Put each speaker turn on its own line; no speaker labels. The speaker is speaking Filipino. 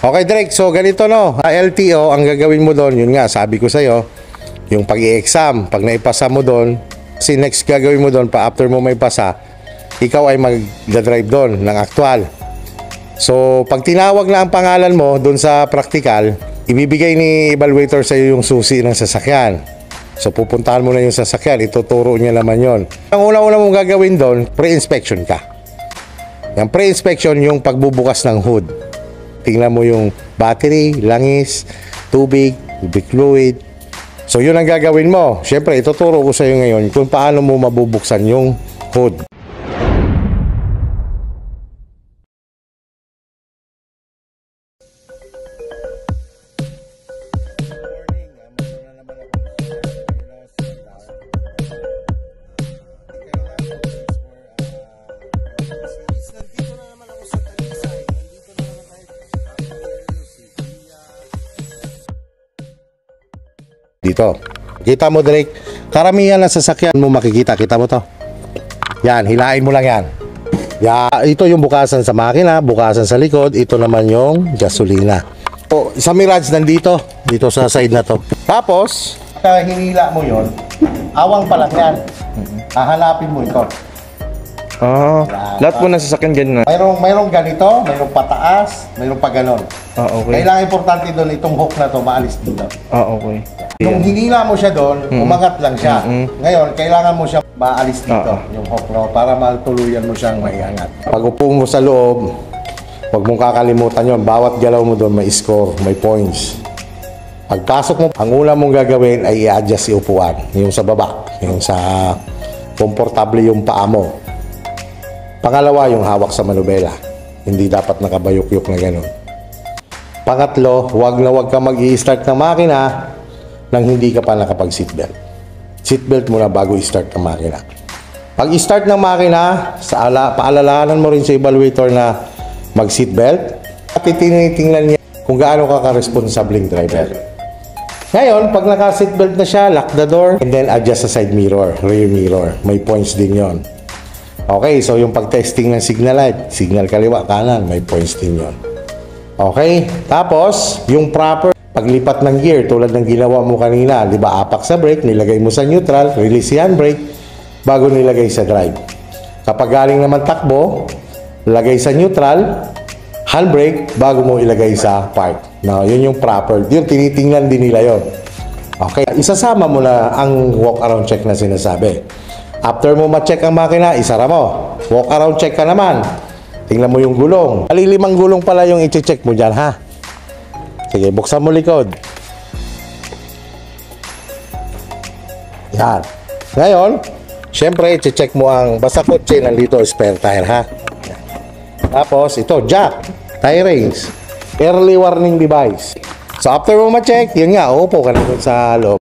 Okay, Drake, so ganito no, LTO, ang gagawin mo doon, yun nga, sabi ko sa'yo, yung pag-i-exam, pag naipasa mo doon, kasi next gagawin mo doon, pa after mo may pasa, ikaw ay mag-drive doon ng actual. So, pag tinawag na ang pangalan mo doon sa practical, ibibigay ni evaluator sa'yo yung susi ng sasakyan. So, pupuntahan mo na yung sasakyan, ituturo niya naman yon. Ang una-una mong gagawin doon, pre-inspection ka. Yung pre-inspection, yung pagbubukas ng hood. Tingnan mo yung battery, langis, tubig, tubig fluid. So, yun ang gagawin mo. Siyempre, ituturo ko sa iyo ngayon kung paano mo mabubuksan yung hood. Dito. Kita mo, Drake, karamihan ng sasakyan mo makikita. Kita mo to. Yan, hilain mo lang yan. Ito yung bukasan sa makina, bukasan sa likod. Ito naman yung gasolina. O, sa Mirage nandito. Dito sa side na to. Tapos, pagka hinila mo yon, awang pa lang yan. Hahanapin mo ito.
Lahat po ng sasakyan ganun na.
Mayroong ganito, mayroong pataas, mayroong pa ganon.
Okay.
Kailangan importante doon itong hook na to maalis dito.
Okay.
Nung hinila mo siya doon, umangat lang siya. Ngayon, kailangan mo siya maalis dito, yung hook, no? Para matuluyan mo siyang maiangat. Pag upo mo sa loob, huwag mong kakalimutan yon. Bawat galaw mo doon may score, may points. Pagpasok mo, ang una mong gagawin ay i-adjust yung upuan. Yung sa baba, yung sa komportable yung paa mo. Pangalawa, yung hawak sa manubela. Hindi dapat nakabayok-yok na gano'n. Pangatlo, huwag na huwag ka mag-i-start ng makina nang hindi ka pa nakapag-seatbelt. Seatbelt muna bago i-start ng makina. Pag i-start ng makina, paalalahanan mo rin sa evaluator na mag-seatbelt at tinitingnan niya kung gaano ka ka-responsabling driver. Ngayon, pag naka-seatbelt na siya, lock the door and then adjust sa side mirror, rear mirror. May points din yon. Okay, so yung pag-testing ng signal light, signal kaliwa, kanan, may points din yon. Okay, tapos yung proper paglipat ng gear tulad ng ginawa mo kanina, di ba, apak sa brake, nilagay mo sa neutral, release yan brake bago nilagay sa drive. Kapag galing naman takbo, lagay sa neutral, handbrake bago mo ilagay sa park. Now, yun yung proper, yun tinitingnan din nila yon. Okay, isasama mo na ang walk around check na sinasabi. After mo ma-check ang makina, isara mo. Walk around check ka naman. Tingnan mo yung gulong. 5 gulong pala yung i-check mo dyan, ha? Sige, buksan mo likod. Yan. Ngayon, syempre, i-check mo ang basta kotse, nandito spare tire, ha? Tapos, ito, jack, tire rings, early warning device. So, after mo ma-check, yun nga, upo ka na sa loob.